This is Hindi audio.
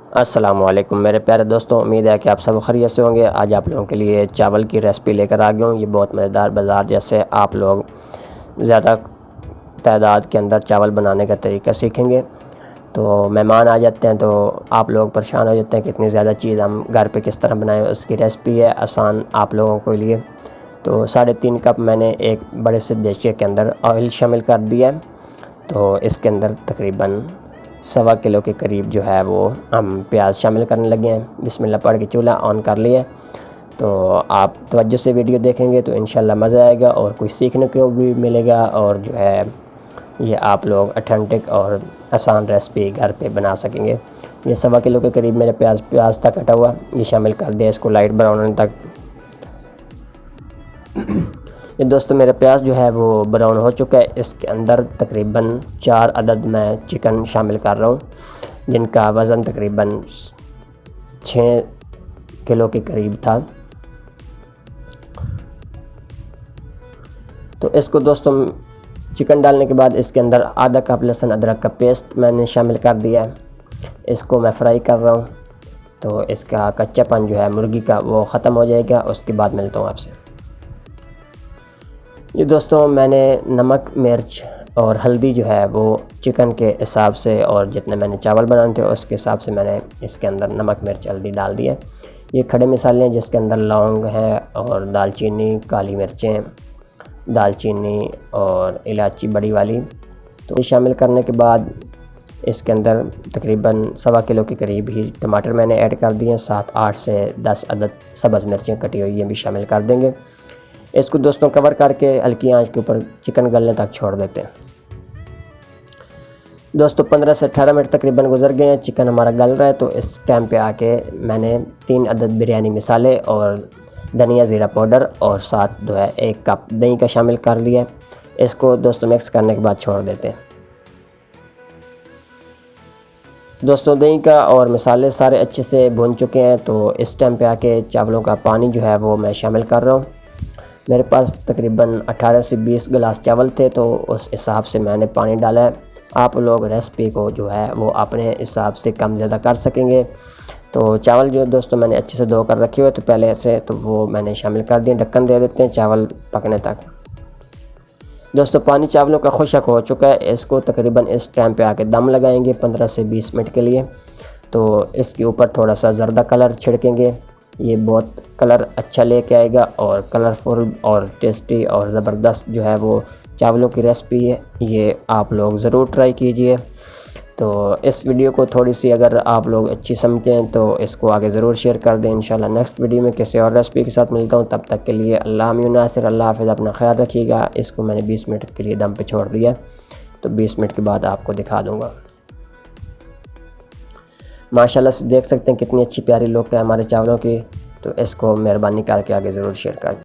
अस्सलामुअलैकुम मेरे प्यारे दोस्तों, उम्मीद है कि आप सब खैरियत से होंगे। आज आप लोगों के लिए चावल की रेसिपी लेकर आ गया हूँ। ये बहुत मज़ेदार बाज़ार जैसे आप लोग ज़्यादा तादाद के अंदर चावल बनाने का तरीका सीखेंगे। तो मेहमान आ जाते हैं तो आप लोग परेशान हो जाते हैं कि इतनी ज़्यादा चीज़ हम घर पे किस तरह बनाएं। उसकी रेसिपी है आसान आप लोगों के लिए। तो 3.5 कप मैंने एक बड़े से देशिया के अंदर ऑयल शामिल कर दिया है। तो इसके अंदर तकरीबन 1.25 किलो के करीब जो है वो हम प्याज शामिल करने लगे हैं। बिस्मिल्लाह पढ़ के चूल्हा ऑन कर लिया। तो आप तवज्जो से वीडियो देखेंगे तो इंशाल्लाह मज़ा आएगा और कुछ सीखने को भी मिलेगा, और जो है ये आप लोग ऑथेंटिक और आसान रेसिपी घर पे बना सकेंगे। ये 1.25 किलो के करीब मेरे प्याज तक कटा हुआ ये शामिल कर दिया, इसको लाइट ब्राउन होने तक। ये दोस्तों मेरा प्याज जो है वो ब्राउन हो चुका है। इसके अंदर तकरीबन 4 अदद मैं चिकन शामिल कर रहा हूँ, जिनका वज़न तकरीबन 6 किलो के करीब था। तो इसको दोस्तों चिकन डालने के बाद इसके अंदर आधा कप लहसुन अदरक का पेस्ट मैंने शामिल कर दिया है। इसको मैं फ्राई कर रहा हूँ, तो इसका कच्चापन जो है मुर्गी का वो ख़त्म हो जाएगा। उसके बाद मिलता हूँ आपसे। ये दोस्तों मैंने नमक, मिर्च और हल्दी जो है वो चिकन के हिसाब से और जितने मैंने चावल बनाने थे उसके हिसाब से मैंने इसके अंदर नमक, मिर्च, हल्दी डाल दिया। ये खड़े मसाले हैं जिसके अंदर लौंग है और दालचीनी, काली मिर्चें, दालचीनी और इलायची बड़ी वाली। तो ये शामिल करने के बाद इसके अंदर तकरीबन 1.25 किलो के करीब ही टमाटर मैंने ऐड कर दिए। 7, 8 से 10 अदद सब्ज़ मिर्चें कटी हुई ये भी शामिल कर देंगे। इसको दोस्तों कवर करके हल्की आंच के ऊपर चिकन गलने तक छोड़ देते हैं। दोस्तों 15 से 18 मिनट तकरीबन गुजर गए हैं, चिकन हमारा गल रहा है। तो इस टाइम पे आके मैंने 3 अदद बिरयानी मसाले और धनिया ज़ीरा पाउडर और साथ जो है 1 कप दही का शामिल कर लिया। इसको दोस्तों मिक्स करने के बाद छोड़ देते हैं। दोस्तों दही का और मसाले सारे अच्छे से भून चुके हैं। तो इस टाइम पे आके चावलों का पानी जो है वो मैं शामिल कर रहा हूँ। मेरे पास तकरीबन 18 से 20 गिलास चावल थे, तो उस हिसाब से मैंने पानी डाला है। आप लोग रेसिपी को जो है वो अपने हिसाब से कम ज़्यादा कर सकेंगे। तो चावल जो दोस्तों मैंने अच्छे से धो कर रखे हुए तो पहले से, तो वो मैंने शामिल कर दिए। ढक्कन दे देते हैं चावल पकने तक। दोस्तों पानी चावलों का खुशक हो चुका है। इसको तकरीबन इस टाइम पे आके दम लगाएंगे 15 से 20 मिनट के लिए। तो इसके ऊपर थोड़ा सा ज़र्दा कलर छिड़केंगे, ये बहुत कलर अच्छा लेके आएगा और कलरफुल और टेस्टी और ज़बरदस्त जो है वो चावलों की रेसिपी है। ये आप लोग ज़रूर ट्राई कीजिए। तो इस वीडियो को थोड़ी सी अगर आप लोग अच्छी समझते हैं तो इसको आगे ज़रूर शेयर कर दें। इंशाल्लाह नेक्स्ट वीडियो में किसी और रेसिपी के साथ मिलता हूँ। तब तक के लिए अल्लाह नासिर, अल्लाह हाफ़िज़, अपना ख्याल रखिएगा। इसको मैंने 20 मिनट के लिए दम पे छोड़ दिया, तो 20 मिनट के बाद आपको दिखा दूँगा। माशाल्लाह से देख सकते हैं कितनी अच्छी प्यारी लुक है हमारे चावलों की। तो इसको मेहरबानी करके आगे ज़रूर शेयर कर दें।